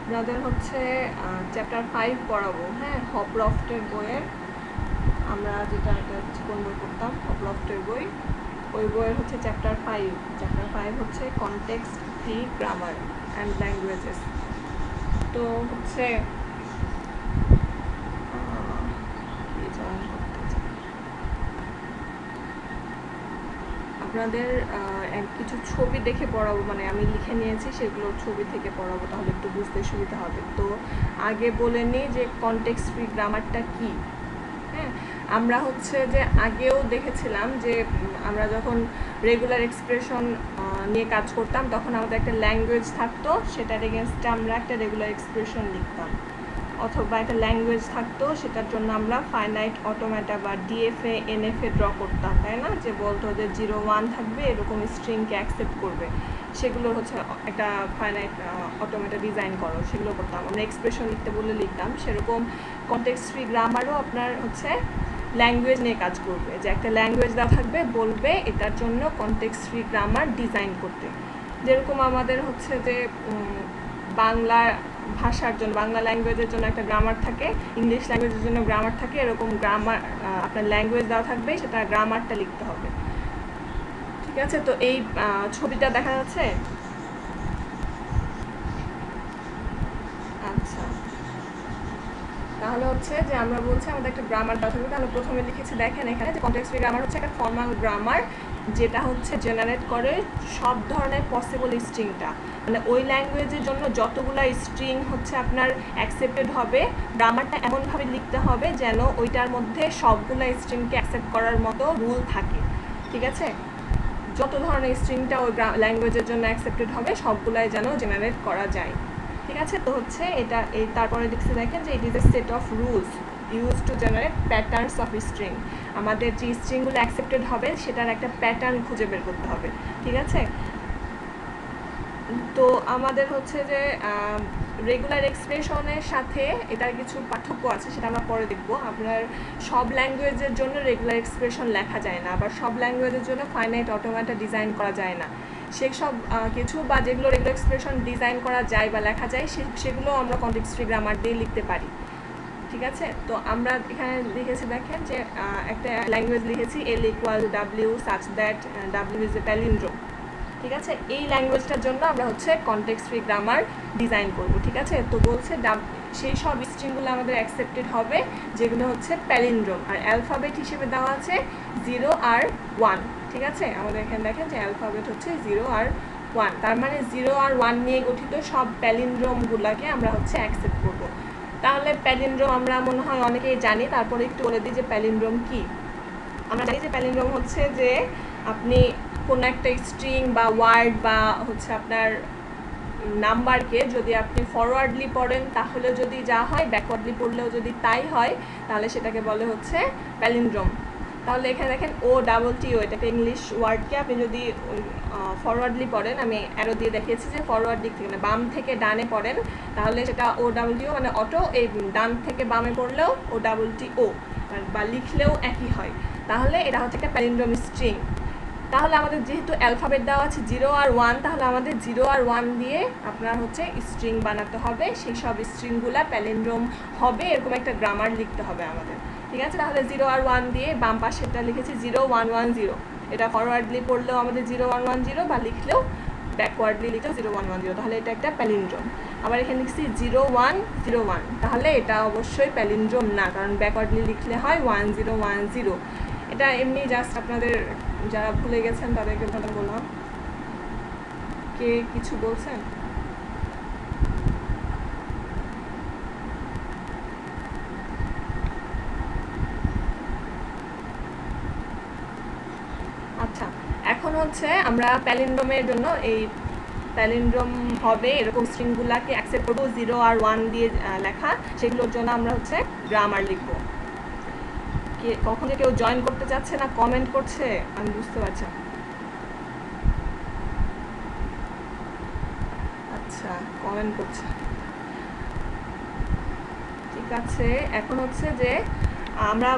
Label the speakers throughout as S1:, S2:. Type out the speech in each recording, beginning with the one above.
S1: আপনাদের হচ্ছে চ্যাপ্টার 5 পড়াবো, হ্যাঁ, হপলফটের বইয়ের। আমরা যেটা কোন বই পড়তাম, হপলফটের বই, ওই বইয়ের হচ্ছে চ্যাপ্টার 5 হচ্ছে context free grammar and languages. তো হচ্ছে আপনাদের কিছু ছবি দেখে পড়াবো, মানে আমি লিখে নিয়েছি সেগুলো ছবি থেকে পড়াবো, তাহলে একটু বুঝতে সুবিধা হবে। তো আগে বলে নিই যে কনটেক্সট ফ্রি গ্রামারটা কী। হ্যাঁ, আমরা হচ্ছে যে আগেও দেখেছিলাম যে আমরা যখন রেগুলার এক্সপ্রেশন নিয়ে কাজ করতাম তখন আমাদের একটা ল্যাঙ্গুয়েজ থাকতো, সেটার এগেনস্টে আমরা একটা রেগুলার এক্সপ্রেশন লিখতাম, অথবা একটা ল্যাঙ্গুয়েজ থাকতো সেটার জন্য আমরা ফাইনাইট অটোমেটা বা ডিএফএ এনএফএ ড্র করতাম, তাই না? যে বলতো যে 0-1 থাকবে, এরকম স্ট্রিংকে অ্যাকসেপ্ট করবে, সেগুলোর হচ্ছে একটা ফাইনাইট অটোমেটা ডিজাইন করো, সেগুলো করতাম। আমরা এক্সপ্রেশন লিখতে বললে লিখতাম। সেরকম কনটেক্সট ফ্রি গ্রামারও আপনার হচ্ছে ল্যাঙ্গুয়েজ নিয়ে কাজ করবে, যে একটা ল্যাঙ্গুয়েজ দেওয়া থাকবে, বলবে এটার জন্য কনটেক্সট ফ্রি গ্রামার ডিজাইন করতে। যেরকম আমাদের হচ্ছে যে বাংলা ভাষার জন্য, বাংলা ল্যাঙ্গুয়েজের জন্য একটা গ্রামার থাকে, ইংলিশ ল্যাঙ্গুয়েজের জন্য গ্রামার থাকে, এরকম গ্রামার আপনার ল্যাঙ্গুয়েজ দেওয়া থাকবে, সেটা গ্রামারটা লিখতে হবে। ঠিক আছে? তো এই ছবিটা দেখা যাচ্ছে? আচ্ছা, তাহলে হচ্ছে যে আমরা বলছি আমাদের একটা গ্রামার দেওয়া থাকবে। তাহলে প্রথমে লিখেছি, দেখেন এখানে যে কনটেক্সট ফ্রি গ্রামার হচ্ছে একটা ফর্মাল গ্রামার, যেটা হচ্ছে জেনারেট করে সব ধরনের পসিবল স্ট্রিংটা, মানে ওই ল্যাঙ্গুয়েজের জন্য যতগুলো স্ট্রিং হচ্ছে আপনার অ্যাকসেপ্টেড হবে, গ্রামারটা এমনভাবে লিখতে হবে যেন ওইটার মধ্যে সবগুলো স্ট্রিংকে অ্যাকসেপ্ট করার মতো রুল থাকে। ঠিক আছে? যত ধরনের স্ট্রিংটা ওই ল্যাঙ্গুয়েজের জন্য অ্যাকসেপ্টেড হবে সবগুলাই যেন জেনারেট করা যায়। ঠিক আছে? তো হচ্ছে এটা এই তারপরে দেখতে দেখেন যে it is a set of rules use to generate patterns of string. আমাদের যে স্ট্রিংগুলো অ্যাকসেপ্টেড হবে সেটার একটা প্যাটার্ন খুঁজে বের করতে হবে। ঠিক আছে? তো আমাদের হচ্ছে যে রেগুলার এক্সপ্রেশনের সাথে এটার কিছু পার্থক্য আছে, সেটা আমরা পরে দেখব। আপনার সব ল্যাঙ্গুয়েজের জন্য রেগুলার এক্সপ্রেশন লেখা যায় না, আবার সব ল্যাঙ্গুয়েজের জন্য ফাইনাইট অটোমেটা ডিজাইন করা যায় না। সেসব কিছু বা যেগুলো রেগুলার এক্সপ্রেশন ডিজাইন করা যায় বা লেখা যায় সেগুলো আমরা কনটেক্সট ফ্রি গ্রামার দিয়ে লিখতে পারি। ঠিক আছে? তো আমরা এখানে লিখেছি, দেখেন যে একটা ল্যাঙ্গুয়েজ লিখেছি L = W such that W is a palindrome। ঠিক আছে? এই ল্যাঙ্গুয়েজটার জন্য আমরা হচ্ছে কনটেক্সট ফ্রি গ্রামার ডিজাইন করব। ঠিক আছে? তো বলছে সেই সব স্ট্রিংগুলো আমাদের অ্যাকসেপ্টেড হবে যেগুলো হচ্ছে প্যালিন্ড্রোম, আর অ্যালফাবেট হিসেবে দেওয়া আছে 0 আর 1। ঠিক আছে? আমাদের এখানে দেখেন যে অ্যালফাবেট হচ্ছে 0 আর 1, তার মানে 0 আর 1 নিয়ে গঠিত সব প্যালিন্ড্রোমগুলোকে আমরা হচ্ছে অ্যাকসেপ্ট করব। তাহলে প্যালিন্ড্রোম আমরা মনে হয় অনেকেই জানি, তারপরে একটু বলে দিই যে প্যালিন্ড্রোম কি। আমরা জানি যে প্যালিন্ড্রোম হচ্ছে যে আপনি কোনো একটা স্ট্রিং বা ওয়ার্ড বা হচ্ছে আপনার নাম্বারকে যদি আপনি ফরওয়ার্ডলি পড়েন তাহলে যদি যা হয়, ব্যাকওয়ার্ডলি পড়লেও যদি তাই হয়, তাহলে সেটাকে বলে হচ্ছে প্যালিন্ড্রোম। তাহলে এখানে দেখেন OTTO, এটা একটা ইংলিশ ওয়ার্ডকে আপনি যদি ফরওয়ার্ডলি পড়েন, আমি অ্যারো দিয়ে দেখিয়েছি যে ফরওয়ার্ড দিক থেকে, মানে বাম থেকে ডানে পড়েন, তাহলে সেটা OTTO মানে অটো, এই ডান থেকে বামে পড়লেও OTTO, বা লিখলেও একই হয়। তাহলে এটা হচ্ছে একটা প্যালিন্ড্রোম স্ট্রিং। তাহলে আমাদের যেহেতু অ্যালফাবেট দেওয়া আছে 0 আর 1, তাহলে আমাদের 0 আর 1 দিয়ে আপনার হচ্ছে স্ট্রিং বানাতে হবে, সেই সব স্ট্রিংগুলা প্যালিন্ড্রোম হবে, এরকম একটা গ্রামার লিখতে হবে আমাদের। ঠিক আছে? তাহলে 0 আর 1 দিয়ে বাম পাশেটা লিখেছি 0 1 1 0, এটা ফরওয়ার্ডলি পড়লেও আমাদের 0 1 1 0, বা লিখলেও ব্যাকওয়ার্ডলি লিখলেও 0 1 1 0, তাহলে এটা একটা প্যালিন্ড্রোম। আবার এখানে লিখছি 0 1 0 1, তাহলে এটা অবশ্যই প্যালিন্ড্রোম না, কারণ ব্যাকওয়ার্ডলি লিখলে হয় 1 0 1 0। এটা এমনি জাস্ট আপনাদের যারা ভুলে গেছেন তাদেরকে কথা বললাম। কে কিছু বলছেন? আচ্ছা, এখন হচ্ছে আমরা প্যালিন্ড্রোমের জন্য এই প্যালিন্ড্রোম হবে এরকম স্ট্রিংগুলাকে অ্যাকসেপ্ট করবো 0 আর 1 দিয়ে লেখা, সেগুলোর জন্য আমরা হচ্ছে গ্রামার লিখবো। কখন যে কেউ জয়েন করতে চাচ্ছে না, কমেন্ট করছে, আমি বুঝতে পারছি। আচ্ছা, কমেন্ট করছে, ঠিক আছে। এখন হচ্ছে যে আমরা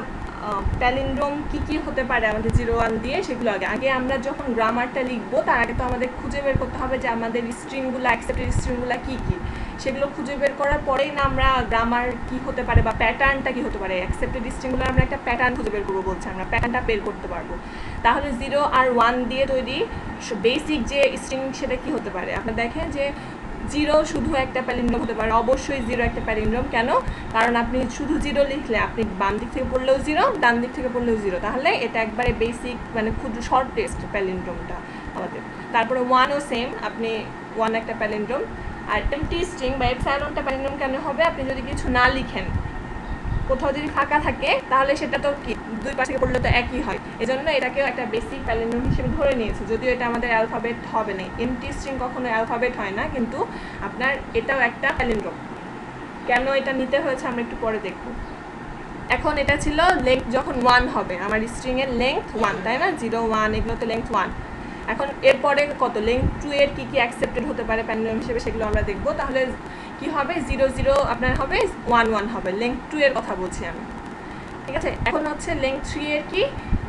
S1: প্যালিন্ড্রোম কি হতে পারে আমাদের 0 1 দিয়ে, সেগুলো আগে আমরা যখন গ্রামারটা লিখবো তার আগে তো আমাদের খুঁজে বের করতে হবে যে আমাদের স্ট্রিংগুলো, অ্যাকসেপ্টেড স্ট্রিংগুলো কী কী। সেগুলো খুঁজে বের করার পরেই না আমরা গ্রামার কি হতে পারে বা প্যাটার্নটা কি হতে পারে, অ্যাকসেপ্টেড স্ট্রিংগুলো আমরা একটা প্যাটার্ন খুঁজে বের করবো বলছি, আমরা প্যাটার্নটা বের করতে পারবো। তাহলে 0 আর 1 দিয়ে তৈরি বেসিক যে স্ট্রিং সেটা কি হতে পারে, আপনারা দেখেন যে 0 শুধু একটা প্যালিন্ড্রোম হতে পারে, অবশ্যই 0 একটা প্যালিন্ড্রোম। কেন? কারণ আপনি শুধু 0 লিখলে আপনি বাম দিক থেকে পড়লেও 0, ডান দিক থেকে পড়লেও 0, তাহলে এটা একবারে বেসিক মানে খুব শর্টেস্ট প্যালিন্ড্রোমটা আমাদের। তারপরে 1ও সেম, আপনি 1 একটা প্যালিন্ড্রোম। আর এমটি স্ট্রিং বা এপসাইলনটা প্যালিন্ড্রোম কেন হবে, আপনি যদি কিছু না লিখেন, কোথাও যদি ফাঁকা থাকে, তাহলে সেটা তো কি দুই পাশ থেকে পড়লে তো একই হয়, এজন্য এটাকেও একটা বেসিক প্যালিন্ড্রোম হিসেবে ধরে নিয়েছে, যদিও এটা আমাদের অ্যালফাবেট হবে না। এমটি স্ট্রিং কখনো অ্যালফাবেট হয় না, কিন্তু আপনার এটাও একটা প্যালিন্ড্রোম। কেন এটা নিতে হয়েছে আমরা একটু পরে দেখব। এখন এটা ছিল লেংথ যখন 1 হবে, আমার স্ট্রিংয়ের লেংথ 1, তাই না? 0, 1 এগুলো তো লেংথ 1। এখন এরপরে কত লেংথ 2 এর কী কী অ্যাকসেপ্টেড হতে পারে প্যালিন্ড্রোম হিসেবে, সেগুলো আমরা দেখব। তাহলে কি হবে, 0, 0 আপনার হবে, 1, 1 হবে, লেংথ 2 এর কথা বলছি আমি, ঠিক আছে? এখন হচ্ছে লেংথ 3 এর কি,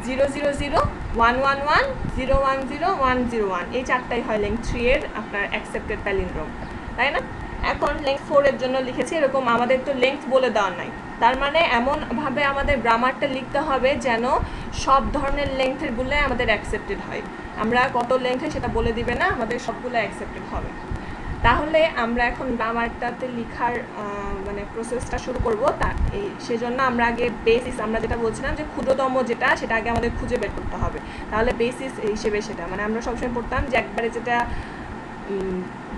S1: 0, 0, 0, 1, 1, 1, 0, 1, 0, 1, 0, 1, এই চারটাই হয় লেংথ 3 এর আপনার অ্যাকসেপ্টেড প্যালিন্ড্রোম, তাই না? এখন লেংথ 4 এর জন্য লিখেছি এরকম, আমাদের তো লেংথ বলে দেওয়া নাই, তার মানে এমনভাবে আমাদের গ্রামারটা লিখতে হবে যেন সব ধরনের লেংথের গুলো আমাদের অ্যাকসেপ্টেড হয়। আমরা কত লেংথে সেটা বলে দিবে না, আমাদের সবগুলো অ্যাকসেপ্টেড হবে। তাহলে আমরা এখন গ্রামারটাতে লেখার মানে প্রসেসটা শুরু করব। সেজন্য আমরা আগে বেসিস, আমরা যেটা বলছিলাম যে ক্ষুদ্রতম যেটা, সেটা আগে আমাদের খুঁজে বের করতে হবে। তাহলে বেসিস হিসেবে সেটা মানে আমরা সবসময় পড়তাম যে একবারে যেটা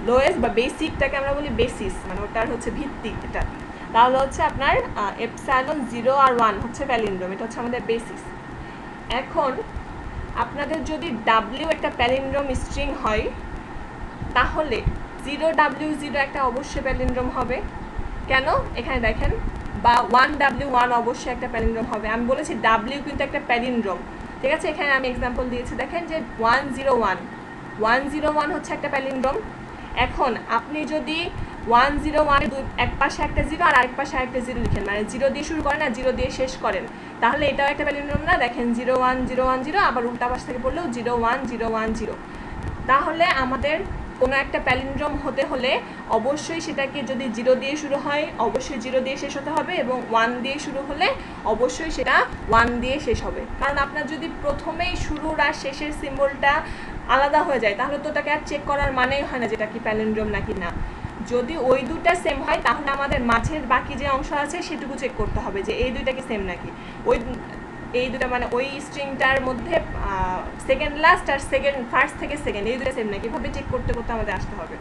S1: লোয়েস্ট বা বেসিকটাকে আমরা বলি বেসিস, মানে ওটার হচ্ছে ভিত্তি এটা। তাহলে হচ্ছে আপনার এপসাইলন 0 আর 1 হচ্ছে প্যালিন্ড্রোম, এটা হচ্ছে আমাদের বেসিস। এখন আপনাদের যদি ডাব্লিউ একটা প্যালিন্ড্রোম স্ট্রিং হয়, তাহলে 0W0 একটা অবশ্যই প্যালিন্ড্রোম হবে। কেন? এখানে দেখেন, বা 1W1 অবশ্যই একটা প্যালিন্ড্রোম হবে। আমি বলেছি W কিন্তু একটা প্যালিন্ড্রোম, ঠিক আছে? এখানে আমি এক্সাম্পল দিয়েছি, দেখেন যে 101, 101 হচ্ছে একটা প্যালিন্ড্রোম। এখন আপনি যদি 101 এক পাশে একটা 0 আর আরেক পাশে আরেকটা 0 লিখেন, মানে 0 দিয়ে শুরু করেন আর 0 দিয়ে শেষ করেন, তাহলে এটাও একটা প্যালিন্ড্রোম না? দেখেন 01010, আবার উল্টা পাশ থেকে পড়লেও 01010। তাহলে আমাদের কোনো একটা প্যালিন্ড্রোম হতে হলে অবশ্যই সেটাকে যদি 0 দিয়ে শুরু হয় অবশ্যই 0 দিয়ে শেষ হতে হবে, এবং 1 দিয়ে শুরু হলে অবশ্যই সেটা 1 দিয়ে শেষ হবে। কারণ আপনার যদি প্রথমেই শুরুর আর শেষের সিম্বলটা আলাদা হয়ে যায়, তাহলে তো ওটাকে আর চেক করার মানেই হয় না যেটা কি প্যালিন্ড্রোম নাকি না। যদি ওই দুটা সেম হয়, তাহলে আমাদের মাঝের বাকি যে অংশ আছে সেটুকু চেক করতে হবে যে এই দুইটা কি সেম নাকি। এই দুটা মানে ওই স্ট্রিংটার মধ্যে সেকেন্ড লাস্ট আর ফার্স্ট থেকে সেকেন্ড, এই দুটো সেম নাকি, এভাবে চেক করতে করতে আমাদের আসতে হবে।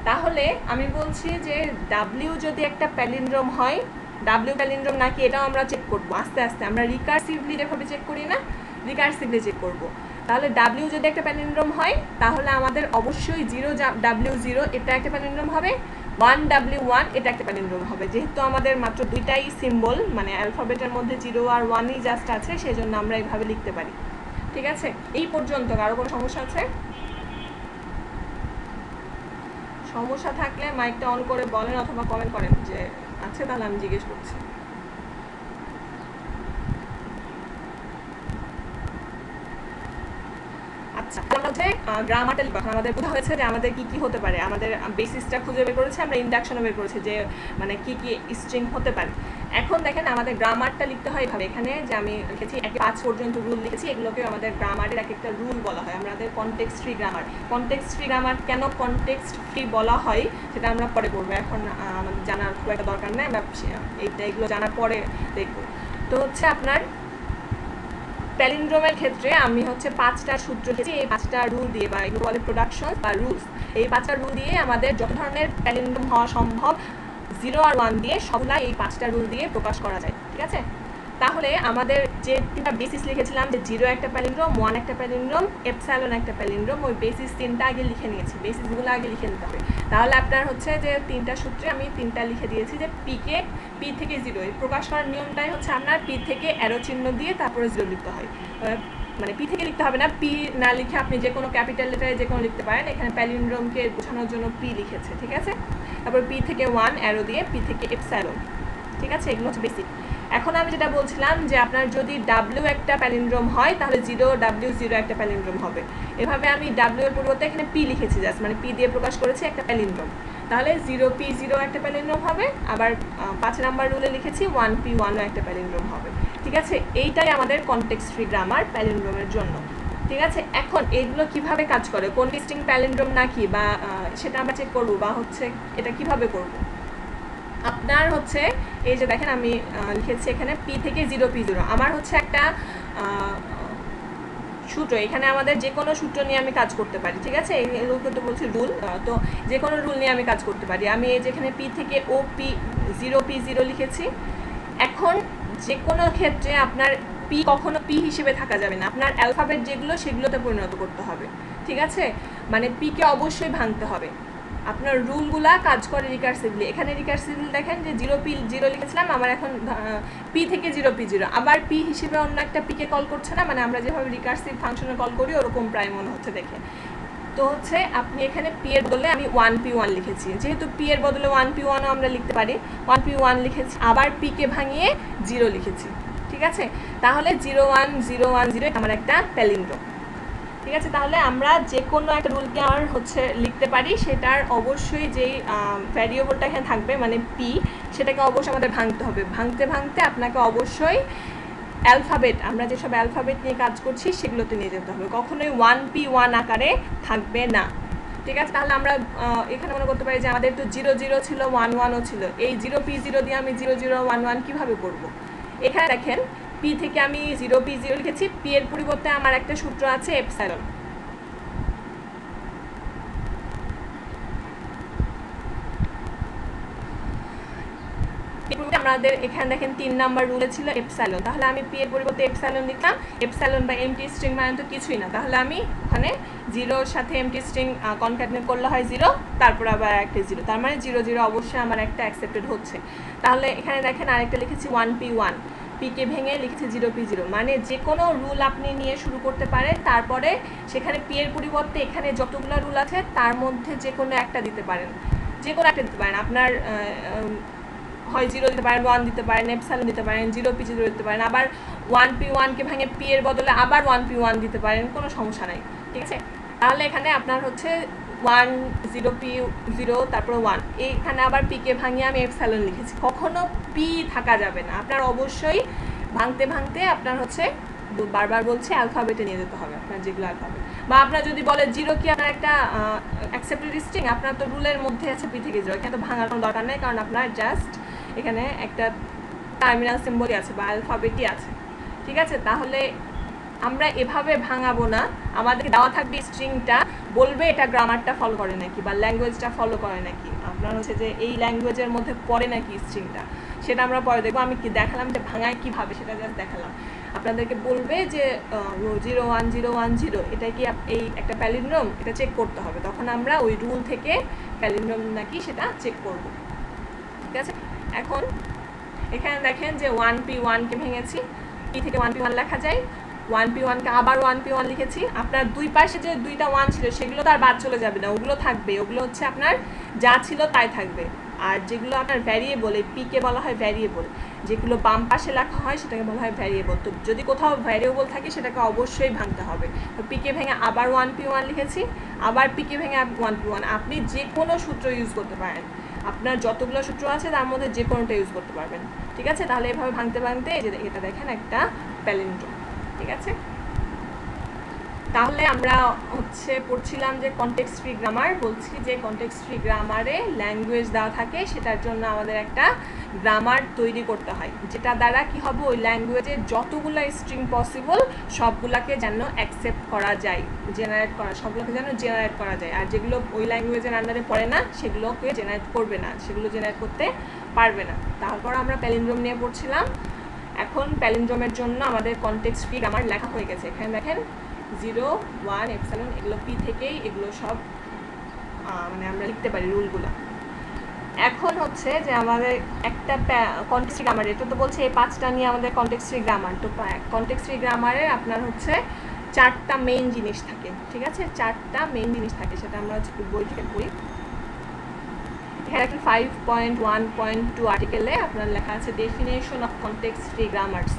S1: তাহলে আমি বলছি যে ডাব্লিউ যদি একটা প্যালিন্ড্রোম হয়, ডাব্লিউ প্যালিন্ড্রোম নাকি এটাও আমরা চেক করবো আস্তে আস্তে। আমরা রিকার্সিভলি যেভাবে চেক করি না, রিকার্সিভলি চেক করবো। তাহলে ডাব্লিউ যদি একটা প্যালিন্ড্রোম হয়, তাহলে আমাদের অবশ্যই 0W0 এটা একটা প্যালিন্ড্রোম হবে, 1W1 এটা একটা প্যালিন্ড্রোম হবে। যেহেতু আমাদের মাত্র দুইটাই সিম্বল, মানে অ্যালফাবেটের মধ্যে 0 আর 1ই জাস্ট আছে, সেই জন্য আমরা এইভাবে লিখতে পারি, ঠিক আছে? এই পর্যন্ত কারো কোনো সমস্যা আছে? সমস্যা থাকলে মাইকটা অন করে বলেন অথবা কমেন্ট করেন যে আছে, তাহলে আমি জিজ্ঞেস করছি। আচ্ছা, গ্রামারটা লিখবো। আমাদের বোঝা হয়েছে যে আমাদের কি কি হতে পারে, আমাদের বেসিসটা খুঁজে বের করেছি, আমরা ইন্ডাকশনও বের করেছি যে মানে কি কি স্ট্রিং হতে পারে। এখন দেখেন আমাদের গ্রামারটা লিখতে হয় এভাবে, এখানে যে আমি লিখেছি 1-5 পর্যন্ত রুল লিখেছি, এগুলোকে আমাদের গ্রামারের এক একটা রুল বলা হয়। আমাদের context free grammar. Context free grammar কেন কনটেক্সট ফ্রি বলা হয় সেটা আমরা পরে পড়বো, এখন আমাদের জানার খুব একটা দরকার নেই, আমরা এইগুলো জানার পরে দেখবো। তো হচ্ছে আপনার প্যালিন্ড্রোমের ক্ষেত্রে আমি হচ্ছে 5টা সূত্র লিখেছি, এই 5টা রুল দিয়ে, বা এগুলো বলে প্রোডাকশন বা রুলস। এই 5টা রুল দিয়ে আমাদের যত ধরনের প্যালিন্ড্রোম হওয়া সম্ভব 0 আর 1 দিয়ে সবগুলা এই 5টা রুল দিয়ে প্রকাশ করা যায়, ঠিক আছে? তাহলে আমাদের যে 3টা বেসিস লিখেছিলাম, যে 0 একটা প্যালিন্ড্রোম, 1 একটা প্যালিন্ড্রোম, এপসাইলন একটা প্যালিন্ড্রোম, ওই বেসিস 3টা আগে লিখে নিয়েছি, বেসিসগুলো আগে লিখে নিতে হবে। তাহলে আপনার হচ্ছে যে 3টা সূত্রে আমি 3টা লিখে দিয়েছি, যে পি থেকে 0, এই প্রকাশ করার নিয়মটাই হচ্ছে আপনার পি থেকে অ্যারো চিহ্ন দিয়ে তারপরে 0 লিখতে হয়। মানে পি থেকে লিখতে হবে না, পি না লিখে আপনি যে কোনো ক্যাপিটাল লেটারে যে কোনো লিখতে পারেন, এখানে প্যালিন্ড্রোমকে বোঝানোর জন্য পি লিখেছে, ঠিক আছে? তারপর পি থেকে 1 অ্যারো দিয়ে, পি থেকে এপসাইলন, ঠিক আছে? এগুলো হচ্ছে বেসিক। এখন আমি যেটা বলছিলাম যে আপনার যদি ডাব্লিউ একটা প্যালিন্ড্রোম হয়, তাহলে 0W0 একটা প্যালিন্ড্রোম হবে। এভাবে আমি ডাব্লিউ এর পরিবর্তে এখানে পি লিখেছি, জাস্ট মানে পি দিয়ে প্রকাশ করেছি একটা প্যালিন্ড্রোম। তাহলে 0p0 একটা প্যালিন্ড্রোম হবে, আবার 5 নাম্বার রুলে লিখেছি 1p1ও একটা প্যালিন্ড্রোম হবে। ঠিক আছে, এইটাই আমাদের কনটেক্সট ফ্রি গ্রামার প্যালিন্ড্রোমের জন্য। ঠিক আছে, এখন এইগুলো কিভাবে কাজ করে, কোন ডিস্টিংক্ট প্যালিন্ড্রোম নাকি বা সেটা আমরা চেক করবো, বা হচ্ছে এটা কিভাবে করব। আপনার হচ্ছে এই যে দেখেন আমি লিখেছি এখানে p থেকে 0p0, আমার হচ্ছে একটা সূত্র, এখানে আমাদের যে কোনো সূত্র নিয়ে আমি কাজ করতে পারি। ঠিক আছে, এগুলো তো বলছি রুল, তো যে কোনো রুল নিয়ে আমি কাজ করতে পারি। আমি এই যেখানে p থেকে p0 লিখেছি। এখন যে কোনো ক্ষেত্রে আপনার p কখনো p হিসেবে থাকা যাবে না, আপনার অ্যালফাবেট যেগুলো সেগুলোতে পরিণত করতে হবে। ঠিক আছে, মানে p কে অবশ্যই ভাঙতে হবে। আপনার রুলগুলা কাজ করে রিকার্সিভলি। এখানে রিকার্সিভলি দেখেন যে 0p0 লিখেছিলাম, আমার এখন p থেকে 0p0, আবার p হিসেবে অন্য একটা p কে কল করছে না, মানে আমরা যেভাবে রিকার্সিভ ফাংশনে কল করি ওরকম প্রায় মনে হচ্ছে দেখে। তো হচ্ছে আপনি এখানে p এর বদলে আমি 1p1 লিখেছি, যেহেতু p এর বদলে 1p1ও আমরা লিখতে পারি, 1p1 লিখেছি, আবার p কে ভাঙিয়ে 0 লিখেছি। ঠিক আছে, তাহলে 01010 আমার একটা প্যালিন্ড্রোম। ঠিক আছে, তাহলে আমরা যে কোনো একটা রুলকে আর হচ্ছে লিখতে পারি, সেটার অবশ্যই যেই ভ্যারিয়েবলটা এখানে থাকবে মানে p, সেটাকে অবশ্যই আমাদের ভাঙতে হবে। ভাঙতে ভাঙতে আপনাকে অবশ্যই অ্যালফাবেট, আমরা যেসব অ্যালফাবেট নিয়ে কাজ করছি সেগুলোতে নিয়ে যেতে হবে, কখনোই 1p1 আকারে থাকবে না। ঠিক আছে, তাহলে আমরা এখানে মনে করতে পারি যে আমাদের তো 00 ছিল, 11ও ছিল, এই 0p0 দিয়ে আমি 0011 কীভাবে করব। এখানে দেখেন p থেকে আমি 0p0 লিখেছি, p এর পরিবর্তে আমার একটা সূত্র আছে এপসাইলন। আমাদের এখানে দেখেন 3 নাম্বার রুলে ছিল এপসাইলন, তাহলে আমি p এর পরিবর্তে এপসাইলন লিখলাম। এপসাইলন বা এমটি স্ট্রিং মানে তো কিছুই না, তাহলে আমি ওখানে 0 এর সাথে এমটি স্ট্রিং কনক্যাটনেট করলে হয় 0, তারপর আবার একটা 0, তার মানে 00 অবশ্যই আমার একটা অ্যাকসেপ্টেড হচ্ছে। তাহলে এখানে দেখেন আরেকটা লিখেছি 1p1, p কে ভেঙে লিখেছি 0p0, মানে যে কোনো রুল আপনি নিয়ে শুরু করতে পারেন, তারপরে সেখানে p এর পরিবর্তে এখানে যতগুলো রুল আছে তার মধ্যে যে কোনো একটা দিতে পারেন, যে কোনো একটা দিতে পারেন। আপনার হয় 0 দিতে পারেন, 1 দিতে পারেন, এপসাইলন দিতে পারেন, 0p0 দিতে পারেন, আবার 1p1 কে ভাঙে p এর বদলে আবার 1p1 দিতে পারেন, কোনো সমস্যা নাই। ঠিক আছে, তাহলে এখানে আপনার হচ্ছে 1 0p0 তারপর 1, এইখানে আবার p কে ভাঙিয়ে আমি এপসাইলন লিখেছি, কখনো p থাকা যাবে না, আপনার অবশ্যই ভাঙতে ভাঙতে আপনার হচ্ছে বারবার বলছি অ্যালফাবেটে নিয়ে যেতে হবে, আপনার যেগুলো অ্যালফাবেট। বা আপনার যদি বলে 0 কি আপনার একটা অ্যাকসেপ্টেড স্ট্রিং, আপনার তো রুলের মধ্যে আছে p থেকে 0, এখানে তো ভাঙার কোনো দরকার নেই, কারণ আপনার জাস্ট এখানে একটা টার্মিনাল সিম্বলই আছে বা অ্যালফাবেটই আছে। ঠিক আছে, তাহলে আমরা এভাবে ভাঙাবো না, আমাদের দেওয়া থাকবে স্ট্রিংটা, বলবে এটা গ্রামারটা ফলো করে নাকি বা ল্যাঙ্গুয়েজটা ফলো করে নাকি, আপনার হচ্ছে যে এই ল্যাঙ্গুয়েজের মধ্যে পড়ে নাকি স্ট্রিংটা, সেটা আমরা পরে দেখবো। আমি কি দেখালাম যে ভাঙায় কীভাবে, সেটা জাস্ট দেখালাম। আপনাদেরকে বলবে যে 01010 এটা কি এই একটা প্যালিন্ড্রোম, এটা চেক করতে হবে, তখন আমরা ওই রুল থেকে প্যালিন্ড্রোম নাকি সেটা চেক করব। ঠিক আছে, এখন এখানে দেখেন যে 1p1 কে ভেঙেছি, p থেকে 1p1 লেখা যায়, 1p1 কে আবার 1p1 লিখেছি। আপনার দুই পাশে যে দুইটা 1 ছিল সেগুলো তো আর বাদ চলে যাবে না, ওগুলো থাকবে, ওগুলো হচ্ছে আপনার যা ছিল তাই থাকবে। আর যেগুলো আপনার ভ্যারিয়েবল, এই p কে বলা হয় ভ্যারিয়েবল, যেগুলো বাম পাশে লেখা হয় সেটাকে বলা হয় ভ্যারিয়েবল। তো যদি কোথাও ভ্যারিয়েবল থাকে সেটাকে অবশ্যই ভাঙতে হবে। তো p কে ভেঙে আবার 1p1 লিখেছি, আবার p কে ভেঙে 1p1, আপনি যে কোনো সূত্র ইউজ করতে পারেন, আপনার যতগুলো সূত্র আছে তার মধ্যে যে কোনোটা ইউজ করতে পারবেন। ঠিক আছে, তাহলে এভাবে ভাঙতে ভাঙতে এই যে এটা দেখেন একটা প্যালিন্ড্রোম। ঠিক আছে, তাহলে আমরা হচ্ছে পড়ছিলাম যে কনটেক্সট ফ্রি গ্রামার, বলছি যে কনটেক্সট ফ্রি গ্রামারে ল্যাঙ্গুয়েজ দেওয়া থাকে, সেটার জন্য আমাদের একটা গ্রামার তৈরি করতে হয়, যেটা দ্বারা কি হবে, ওই ল্যাঙ্গুয়েজের যতগুলো স্ট্রিং পসিবল সবগুলোকে যেন অ্যাকসেপ্ট করা যায়, জেনারেট করা, সবগুলোকে যেন জেনারেট করা যায়। আর যেগুলো ওই ল্যাঙ্গুয়েজের আন্ডারে পড়ে না সেগুলোকে জেনারেট করবে না, সেগুলো জেনারেট করতে পারবে না। তারপর আমরা প্যালিন্ড্রোম নিয়ে পড়ছিলাম। এখন প্যালিন্ড্রোমের জন্য আমাদের কনটেক্সট ফ্রি গ্রামার লেখা হয়ে গেছে। এখানে দেখেন 0 1 এপসাইলন, এগুলো p থেকেই, এগুলো সব মানে আমরা লিখতে পারি রুলগুলো। এখন হচ্ছে যে আমাদের একটা কনটেক্সট ফ্রি গ্রামার, এটা তো বলছে এই 5টা নিয়ে আমাদের কনটেক্সট ফ্রি গ্রামার। তো কনটেক্সট ফ্রি গ্রামারের আপনার হচ্ছে 4টা মেইন জিনিস থাকে। ঠিক আছে, 4টা মেইন জিনিস থাকে, সেটা আমরা হচ্ছে বই থেকে পড়ি। এখানে 5.1.2 আর্টিকেলে আপনার লেখা আছে definition of context free grammars.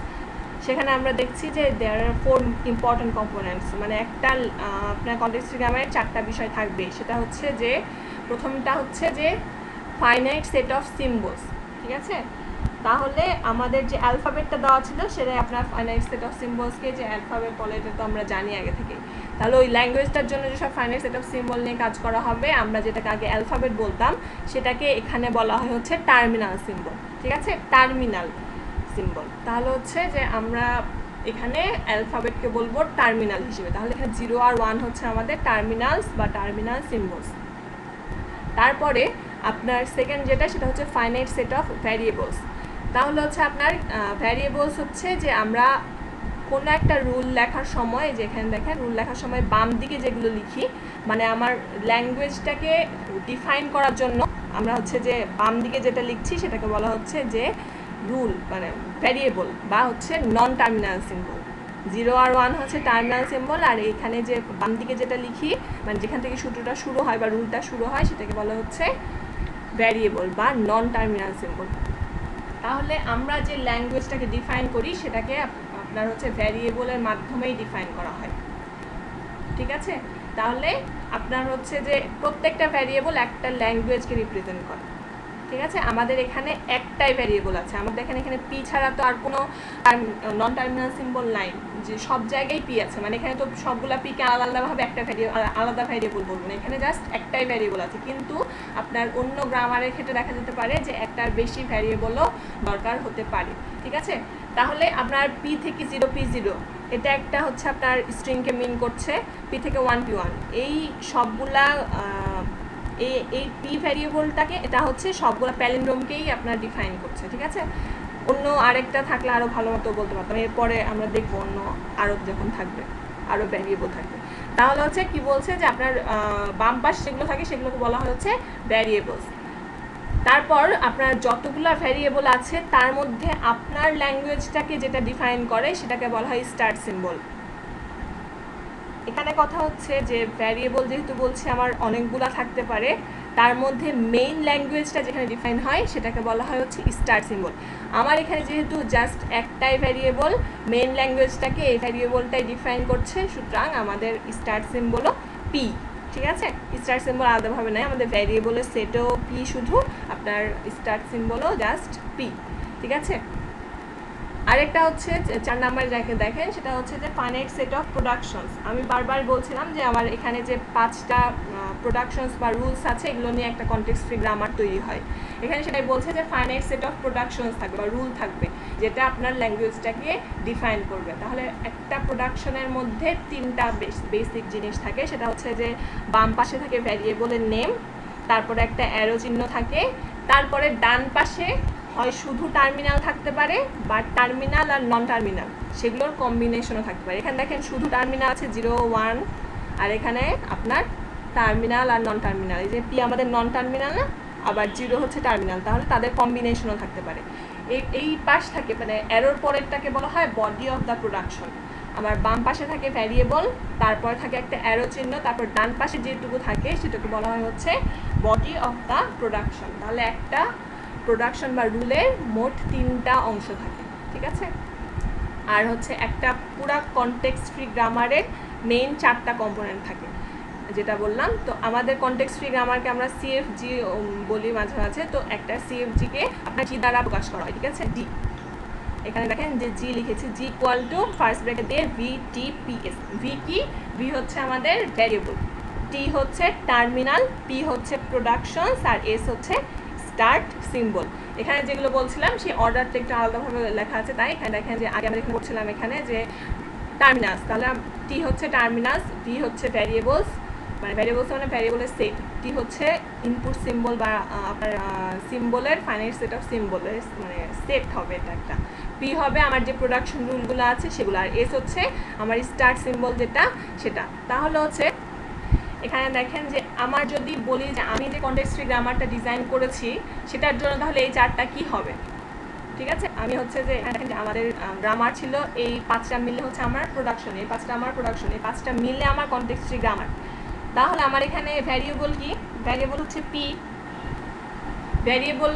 S1: সেখানে আমরা দেখছি যে দেয়ার আর 4 ইম্পর্টেন্ট কম্পোনেন্টস, মানে একটা আপনার কনটেক্সট ফ্রি গ্রামারের 4টা বিষয় থাকবে। সেটা হচ্ছে যে প্রথমটা হচ্ছে যে ফাইনাইট সেট অফ সিম্বলস, ঠিক আছে? তাহলে আমাদের যে অ্যালফাবেটটা দেওয়া ছিল সেটাই আপনার ফাইনাইট সেট অফ সিম্বলসকে যে অ্যালফাবেট বলে এটা তো আমরা জানি আগে থেকে। তাহলে ওই ল্যাঙ্গুয়েজটার জন্য যেসব ফাইনাইট সেট অফ সিম্বল নিয়ে কাজ করা হবে, আমরা যেটাকে আগে অ্যালফাবেট বলতাম সেটাকে এখানে বলা হয় হচ্ছে টার্মিনাল সিম্বল, ঠিক আছে? Terminal symbol. তাহলে হচ্ছে যে আমরা এখানে অ্যালফাবেটকে বলবো টার্মিনাল হিসেবে। তাহলে এখানে 0 আর 1 হচ্ছে আমাদের টার্মিনালস বা টার্মিনাল সিম্বলস। তারপরে আপনার সেকেন্ড যেটা সেটা হচ্ছে ফাইনাইট সেট অফ ভ্যারিয়েবলস। তাহলে হচ্ছে আপনার ভ্যারিয়েবলস হচ্ছে যে আমরা কোনো একটা রুল লেখার সময়, যেখানে দেখেন রুল লেখার সময় বাম দিকে যেগুলো লিখি, মানে আমার ল্যাঙ্গুয়েজটাকে ডিফাইন করার জন্য আমরা হচ্ছে যে বাম দিকে যেটা লিখছি সেটাকে বলা হচ্ছে যে রুল, মানে ভ্যারিয়েবল বা হচ্ছে নন টার্মিনাল সিম্বল। 0 আর 1 হচ্ছে টার্মিনাল সিম্বল, আর এখানে যে বাম দিকে যেটা লিখি, মানে যেখান থেকে সূত্রটা শুরু হয় বা রুলটা শুরু হয়, সেটাকে বলা হচ্ছে ভ্যারিয়েবল বা নন টার্মিনাল সিম্বল। তাহলে আমরা যে ল্যাঙ্গুয়েজটাকে ডিফাইন করি সেটাকে আপনার হচ্ছে ভ্যারিয়েবলের মাধ্যমেই ডিফাইন করা হয়, ঠিক আছে? তাহলে আপনার হচ্ছে যে প্রত্যেকটা ভ্যারিয়েবল একটা ল্যাঙ্গুয়েজকে রিপ্রেজেন্ট করে, ঠিক আছে? আমাদের এখানে একটাই ভ্যারিয়েবল আছে, আমাদের এখানে পি ছাড়া তো আর কোনো নন টার্মিনাল সিম্বল নাই, যে সব জায়গায় পি আছে, মানে এখানে তো সবগুলা পিকে আলাদাভাবে একটা আলাদা ভ্যারিয়েবল বলবো না, এখানে জাস্ট একটাই ভ্যারিয়েবল আছে। কিন্তু আপনার অন্য গ্রামারের ক্ষেত্রে দেখা যেতে পারে যে একটার বেশি ভ্যারিয়েবলও দরকার হতে পারে, ঠিক আছে? তাহলে আপনার পি থেকে 0 P0 এটা একটা হচ্ছে আপনার স্ট্রিংকে মিন করছে, পি থেকে 1 P1 এই সবগুলা এই পি ভ্যারিয়েবলটাকে এটা হচ্ছে সবগুলো প্যালিন্ড্রোমকেই আপনার ডিফাইন করছে, ঠিক আছে? অন্য আরেকটা থাকলে আরও ভালো মতো বলতে পারতাম, এরপরে আমরা দেখবো অন্য আরও যখন থাকবে আরও ভ্যারিয়েবল থাকবে। তাহলে হচ্ছে কি বলছে যে আপনার বাম পাশ যেগুলো থাকে সেগুলোকে বলা হচ্ছে ভ্যারিয়েবলস। তারপর আপনার যতগুলো ভ্যারিয়েবল আছে তার মধ্যে আপনার ল্যাঙ্গুয়েজটাকে যেটা ডিফাইন করে সেটাকে বলা হয় স্টার্ট সিম্বল। এখানে কথা হচ্ছে যে ভ্যারিয়েবল যেহেতু বলছে আমার অনেকগুলো থাকতে পারে, তার মধ্যে মেইন ল্যাঙ্গুয়েজটা যেখানে ডিফাইন হয় সেটাকে বলা হয় হচ্ছে স্টার্ট সিম্বল। আমার এখানে যেহেতু জাস্ট একটাই ভ্যারিয়েবল, মেইন ল্যাঙ্গুয়েজটাকে এই ভ্যারিয়েবলটাই ডিফাইন করছে, সুতরাং আমাদের স্টার্ট সিম্বলও পি, ঠিক আছে? স্টার্ট সিম্বল আলাদাভাবে নাই, আমাদের ভ্যারিয়েবলের সেটও পি, শুধু আপনার স্টার্ট সিম্বলও জাস্ট পি, ঠিক আছে? আরেকটা হচ্ছে 4 নাম্বার যাকে দেখেন সেটা হচ্ছে যে ফাইনাইট সেট অফ প্রোডাকশনস। আমি বারবার বলছিলাম যে আমার এখানে যে 5টা প্রোডাকশনস বা রুলস আছে এগুলো নিয়ে একটা কনটেক্সট ফ্রি গ্রামার তৈরি হয়। এখানে সেটাই বলছে যে ফাইনাইট সেট অফ প্রোডাকশনস থাকবে বা রুল থাকবে যেটা আপনার ল্যাঙ্গুয়েজটাকে ডিফাইন করবে। তাহলে একটা প্রোডাকশনের মধ্যে 3টা বেসিক জিনিস থাকে, সেটা হচ্ছে যে বাম পাশে থাকে ভ্যারিয়েবলের নেম, তারপরে একটা অ্যারো চিহ্ন থাকে, তারপরে ডান পাশে হয় শুধু টার্মিনাল থাকতে পারে বা টার্মিনাল আর নন টার্মিনাল সেগুলোর কম্বিনেশনও থাকতে পারে। এখানে দেখেন শুধু টার্মিনাল আছে 0 1, আর এখানে আপনার টার্মিনাল আর নন টার্মিনাল, এই যে পি আমাদের নন টার্মিনাল না, আবার 0 হচ্ছে টার্মিনাল, তাহলে তাদের কম্বিনেশনও থাকতে পারে। এই পাশ থাকে মানে অ্যারোর পরেরটাকে বলা হয় বডি অফ দ্য প্রোডাকশন। আমার বাম পাশে থাকে ভ্যারিয়েবল, তারপর থাকে একটা অ্যারো চিহ্ন, তারপর ডান পাশে যেটুকু থাকে সেটুকু বলা হয় হচ্ছে বডি অফ দ্য প্রোডাকশন। তাহলে একটা প্রোডাকশন বা রুলের মোট 3টা অংশ থাকে, ঠিক আছে? আর হচ্ছে একটা পুরা কনটেক্সট ফ্রি গ্রামারের মেইন 4টা কম্পোনেন্ট থাকে যেটা বললাম। তো আমাদের কনটেক্সট ফ্রি গ্রামারকে আমরা সিএফজি বলি মাঝে মাঝে, তো একটা সিএফজিকে আপনার জি দ্বারা প্রকাশ করা হয়, ঠিক আছে? ডি, এখানে দেখেন যে জি লিখেছি, জি ইকুয়াল টু ফার্স্ট ব্র্যাকেট দিয়ে VTPS। ভি কি? ভি হচ্ছে আমাদের ভ্যারিয়েবল, টি হচ্ছে টার্মিনাল, পি হচ্ছে প্রোডাকশনস, আর এস হচ্ছে স্টার্ট সিম্বল। এখানে যেগুলো বলছিলাম সেই অর্ডারটা একটু আলাদাভাবে লেখা আছে, তাই এখানে দেখেন যে আগে আমরা এখানে বলছিলাম এখানে যে টার্মিনালস, তাহলে টি হচ্ছে টার্মিনালস, ভি হচ্ছে ভ্যারিয়েবলস, মানে ভ্যারিয়েবলস মানে ভ্যারিয়েবলের সেট, টি হচ্ছে ইনপুট সিম্বল বা আপনার সিম্বলের ফাইনাইট সেট অফ সিম্বলের মানে সেট হবে এটা একটা, পি হবে আমার যে প্রোডাকশন রুলগুলো আছে সেগুলো, আর এস হচ্ছে আমার স্টার্ট সিম্বল যেটা সেটা। তাহলে হচ্ছে এখানে দেখেন যে আমার যদি বলি যে আমি যে কনটেক্সট ফ্রি গ্রামারটা ডিজাইন করেছি সেটার জন্য তাহলে এই 4টা কি হবে, ঠিক আছে? আমি হচ্ছে যে দেখেন যে আমাদের গ্রামার ছিল এই 5টা মিলে হচ্ছে আমার প্রোডাকশন, এই 5টা আমার প্রোডাকশন, এই 5টা মিলে আমার কনটেক্সট ফ্রি গ্রামার। তাহলে আমার এখানে ভ্যারিয়েবল কি? ভ্যারিয়েবল হচ্ছে পি, ভ্যারিয়েবল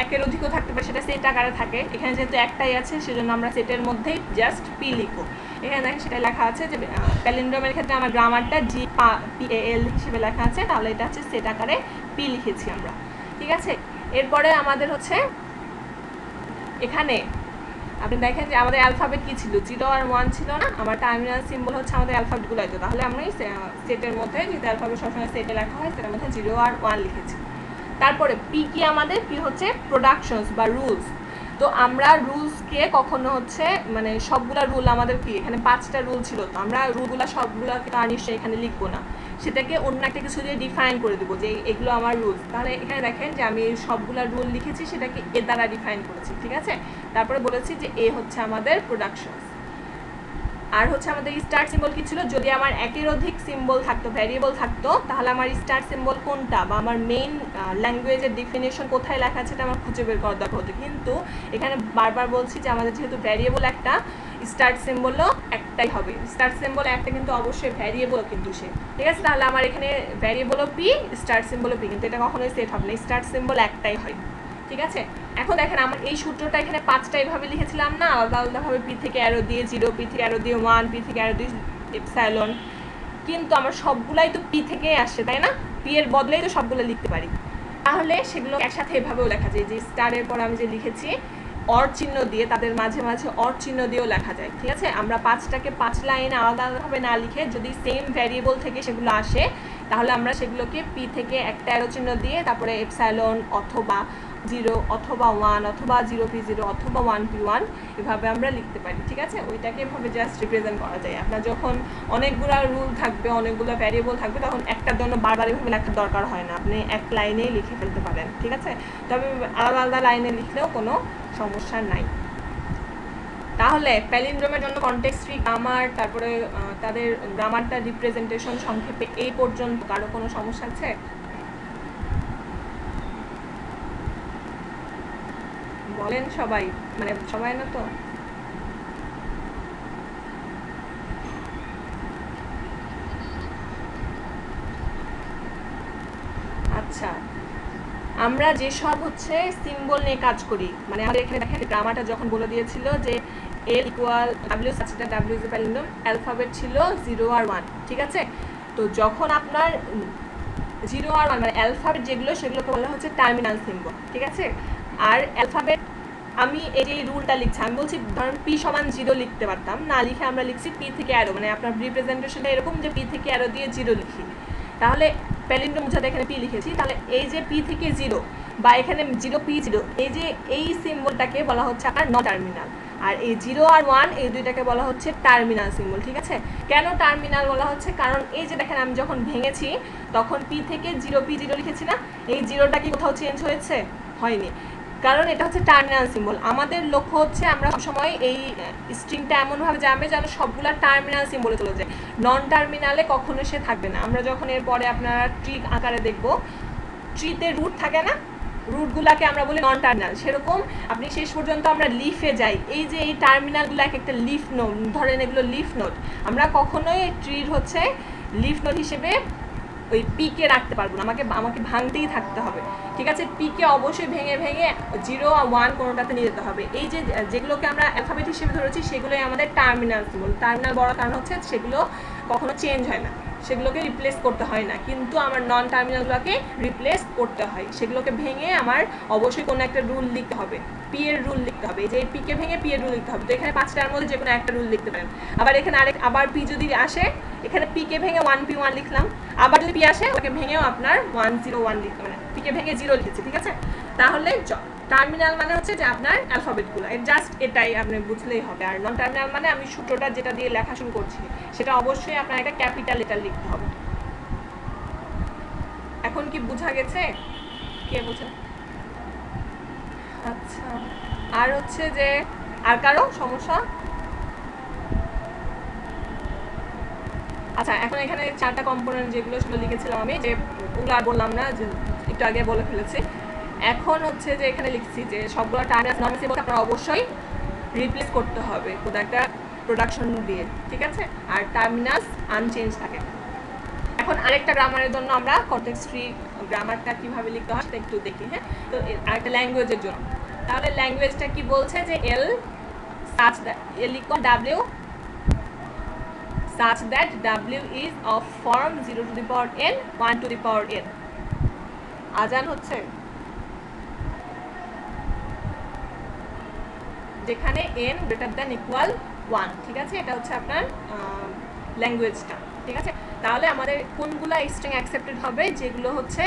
S1: একের অধিকও থাকতে পারে, সেটা সেট আকারে থাকে। এখানে যেহেতু একটাই আছে সেজন্য আমরা সেটের মধ্যেই জাস্ট পি লিখবো। এখানে দেখেন সেটা লেখা আছে যে প্যালিন্ড্রোমের ক্ষেত্রে আমার গ্রামারটা GPAL হিসেবে লেখা আছে, তাহলে এটা হচ্ছে সেট আকারে পি লিখেছি আমরা, ঠিক আছে। এরপরে আমাদের হচ্ছে এখানে আপনি দেখেন যে আমাদের অ্যালফাবেট কি ছিল, 0 আর 1 ছিল না, আমার টার্মিনাল সিম্বল হচ্ছে আমাদের অ্যালফাবেটগুলো হয়তো, তাহলে আমরা এই সেটের মধ্যে যেহেতু অ্যালফাবেট সবসময় সেটে লেখা হয় সেটার মধ্যে 0 আর 1 লিখেছি। তারপরে পি কি আমাদের, পি হচ্ছে প্রোডাকশনস বা রুলস। তো আমরা রুলসকে কখনো হচ্ছে মানে সবগুলা রুল আমাদের কি এখানে 5টা রুল ছিল, তো আমরা রুলগুলা সবগুলোকে তো আর নিশ্চয়ই এখানে লিখবো না, সেটাকে অন্য একটা কিছু দিয়ে ডিফাইন করে দেবো যে এগুলো আমার রুলস। তাহলে এখানে দেখেন যে আমি সবগুলা রুল লিখেছি সেটাকে এ দ্বারা ডিফাইন করেছি, ঠিক আছে। তারপরে বলেছি যে এ হচ্ছে আমাদের প্রোডাকশনস। আর হচ্ছে আমাদের স্টার সিম্বল কি ছিল, যদি আমার একের অধিক সিম্বল থাকতো, ভ্যারিয়েবল থাকতো, তাহলে আমার স্টার সিম্বল কোনটা বা আমার মেইন ল্যাঙ্গুয়েজের ডেফিনেশন কোথায় লেখা আছে এটা আমার খুঁজে বের করার দরকার হতো। কিন্তু এখানে বারবার বলছি যে আমাদের যেহেতু ভ্যারিয়েবল একটা, স্টার সিম্বলও একটাই হবে। স্টার সিম্বল একটা কিন্তু অবশ্যই ভ্যারিয়েবল কিন্তু সে, ঠিক আছে। তাহলে আমার এখানে ভ্যারিয়েবলও পি, স্টার সিম্বলও পি, কিন্তু এটা কখনোই সেট হবে না, স্টার সিম্বল একটাই হয়, ঠিক আছে। এখন দেখেন আমার এই সূত্রটা এখানে 5টা এভাবে লিখেছিলাম না, আলাদা আলাদাভাবে পি থেকে অ্যারো দিয়ে 0, পি থেকে অ্যারো দিয়ে 1, পি থেকে অ্যারো দিয়ে এপসাইলন, কিন্তু আমার সবগুলাই তো পি থেকেই আসছে, তাই না। পি এর বদলেই তো সবগুলো লিখতে পারি, তাহলে সেগুলো একসাথে এভাবেও লেখা যায় যে স্টারের পর আমি যে লিখেছি অর চিহ্ন দিয়ে, তাদের মাঝে মাঝে অর চিহ্ন দিয়েও লেখা যায়, ঠিক আছে। আমরা 5টাকে 5 লাইনে আলাদা আলাদাভাবে না লিখে যদি সেম ভ্যারিয়েবল থেকে সেগুলো আসে, তাহলে আমরা সেগুলোকে পি থেকে একটা অ্যারো চিহ্ন দিয়ে তারপরে এপসাইলন অথবা 0 অথবা 1 অথবা 0p0 অথবা 1p1 এভাবে আমরা লিখতে পারি, ঠিক আছে। ওইটাকে এভাবে জাস্ট রিপ্রেজেন্ট করা যায়। আপনার যখন অনেকগুলো রুল থাকবে, অনেকগুলো ভ্যারিয়েবল থাকবে, তখন একটার জন্য বারবার এভাবে লেখার দরকার হয় না, আপনি এক লাইনেই লিখে ফেলতে পারেন, ঠিক আছে। তবে আলাদা আলাদা লাইনে লিখলেও কোনো সমস্যা নাই। তাহলে প্যালিন্ড্রোমের জন্য কনটেক্সট ফ্রি গ্রামার, তারপরে তাদের গ্রামারটা রিপ্রেজেন্টেশন সংক্ষেপে এই পর্যন্ত। কারো কোনো সমস্যা আছে? বলেন সবাই, মানে সবাই না তো। আচ্ছা, আমরা যেসব হচ্ছে সিম্বল নিয়ে কাজ করি, মানে আমাদের এখানে দেখেন গ্রামারটা যখন বলে দিয়েছিল যে L equal W such that W is a palindrome, alphabet ছিল 0 আর 1, ঠিক আছে। তো যখন আপনার 0 আর 1 মানে অ্যালফাবেট যেগুলো সেগুলোকে বলা হচ্ছে টার্মিনাল সিম্বল, ঠিক আছে। আর অ্যালফাবেট আমি এই যে রুলটা লিখছি, আমি বলছি ধরুন পি সমান 0 লিখতে পারতাম না, লিখে আমরা লিখছি পি থেকে অ্যারো, মানে আপনার রিপ্রেজেন্টেশনটা এরকম যে পি থেকে অ্যারো দিয়ে 0 লিখি, তাহলে প্যালিন্ড্রোম মুছাতে এখানে পি লিখেছি, তাহলে এই যে পি থেকে 0 বা এখানে 0p0, এই যে এই সিম্বলটাকে বলা হচ্ছে আপনার নন টার্মিনাল। আর এই 0 আর 1 এই দুইটাকে বলা হচ্ছে টার্মিনাল সিম্বল, ঠিক আছে। কেন টার্মিনাল বলা হচ্ছে, কারণ এই যে দেখেন আমি যখন ভেঙেছি তখন পি থেকে 0p0 লিখেছি না, এই 0টা কি কোথাও চেঞ্জ হয়েছে? হয়নি, কারণ এটা হচ্ছে টার্মিনাল সিম্বল। আমাদের লক্ষ্য হচ্ছে আমরা সবসময় এই স্ট্রিংটা এমনভাবে যাবে যেন সবগুলা টার্মিনাল সিম্বলে চলে যায়, নন টার্মিনালে কখনো সে থাকবে না। আমরা যখন এরপরে আপনারা ট্রি আকারে দেখব, ট্রিতে রুট থাকে না, রুটগুলাকে আমরা বলি নন টার্মিনাল, সেরকম আপনি শেষ পর্যন্ত আমরা লিফে যাই, এই যে এই টার্মিনালগুলো এক একটা লিফ নোড, ধরেন এগুলো লিফ নোড, আমরা কখনোই ট্রির হচ্ছে লিফ নোড হিসেবে ওই পিকে রাখতে পারবো না, আমাকে ভাঙতেই থাকতে হবে, ঠিক আছে। পিকে অবশ্যই ভেঙে ভেঙে 0 আর 1 কোনোটাতে নিয়ে যেতে হবে। এই যে যেগুলোকে আমরা অ্যালফাবেট হিসেবে ধরেছি সেগুলোই আমাদের টার্মিনাল সিম্বল। টার্মিনাল বড় কারণ হচ্ছে সেগুলো কখনো চেঞ্জ হয় না, সেগুলোকে রিপ্লেস করতে হয় না, কিন্তু আমার নন টার্মিনালগুলোকে রিপ্লেস করতে হয়। সেগুলোকে ভেঙে আমার অবশ্যই কোনো একটা রুল লিখতে হবে, পি এর রুল লিখতে হবে, যে পিকে ভেঙে পি এর রুল লিখতে হবে। তো এখানে 5টার মধ্যে যে কোনো একটা রুল লিখতে পারেন। আবার এখানে আবার পি যদি আসে, এখানে পিকে ভেঙে 1p1 লিখলাম, আবার যদি পি আসে ওকে ভেঙেও আপনার 101 লিখতে, মানে পিকে ভেঙে 0 লিখেছি, ঠিক আছে। তাহলে টার্মিনাল মানে হচ্ছে যে আপনার অ্যালফাবেটগুলো, জাস্ট এটাই আপনি বুঝলেই হবে। আর নন টার্মিনাল মানে আমি সূত্রটা যেটা দিয়ে লেখা শুরু করছি সেটা অবশ্যই আপনার একটা ক্যাপিটাল লেটার লিখতে হবে। এখন কি বোঝা গেছে? কে বোঝা? আচ্ছা, আর হচ্ছে যে আর কারো সমস্যা? আচ্ছা, এখন এখানে 4টা কম্পোনেন্ট যেগুলো সেগুলো লিখেছিলাম আমি, যে ওগুলো আর বললাম না, যে একটু আগে বলে ফেলেছি। এখন হচ্ছে যে এখানে লিখছি যে সবগুলো টার্মিনাল নন সিম্বল আপনারা অবশ্যই রিপ্লেস করতে হবে কোনো একটা প্রোডাকশন দিয়ে, ঠিক আছে। আর টার্মিনাস আনচেঞ্জ থাকে। এখন আরেকটা গ্রামারের জন্য আমরা কনটেক্সট ফ্রি গ্রামারটা কিভাবে লিখতে হয় সেটা একটু দেখি। হ্যাঁ, তো আরেকটা ল্যাঙ্গুয়েজের জন্য, তাহলে ল্যাঙ্গুয়েজটা কি বলছে যে এল such that L equal W such that W is of form 0 to the power n 1 to the power n। আজান হচ্ছে যেখানে n গ্রেটার দ্যান ইকুয়াল 1, ঠিক আছে, এটা হচ্ছে আপনার ল্যাঙ্গুয়েজটা, ঠিক আছে। তাহলে আমাদের কোনগুলো স্ট্রিং অ্যাকসেপ্টেড হবে, যেগুলো হচ্ছে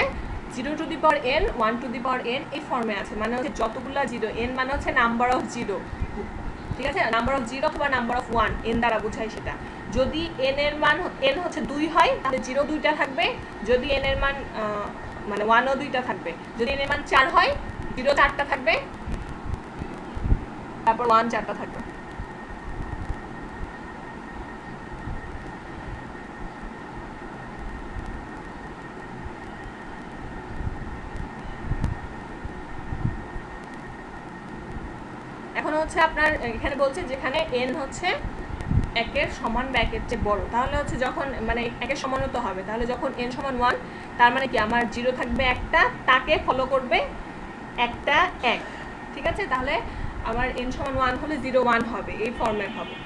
S1: 0 to the power n 1 to the power n এই ফর্মে আছে, মানে হচ্ছে যতগুলো 0, n মানে হচ্ছে নাম্বার অফ 0, ঠিক আছে, নাম্বার অফ 0 অথবা নাম্বার অফ 1 n দ্বারা বোঝায় সেটা। যদি n এর মান n হচ্ছে 2 হয় তাহলে 0 2টা থাকবে, যদি n এর মান মানে 1 ও 2টা থাকবে, যদি n এর মান 4 হয় 0 4টা থাকবে, তারপর 1 4টা থাকবে। এখন হচ্ছে আপনার এখানে বলছে যেখানে n হচ্ছে 1 সমান বা 1 চেয়ে বড়, তাহলে হচ্ছে যখন মানে 1 সমানও তো হবে, তাহলে যখন n সমান 1 তার মানে কি আমার 0 থাকবে একটা, তাকে ফলো করবে একটা 1, ঠিক আছে। তাহলে আমার n সমান 1 হলে 0 1 হবে, এই ফর্মের হবে।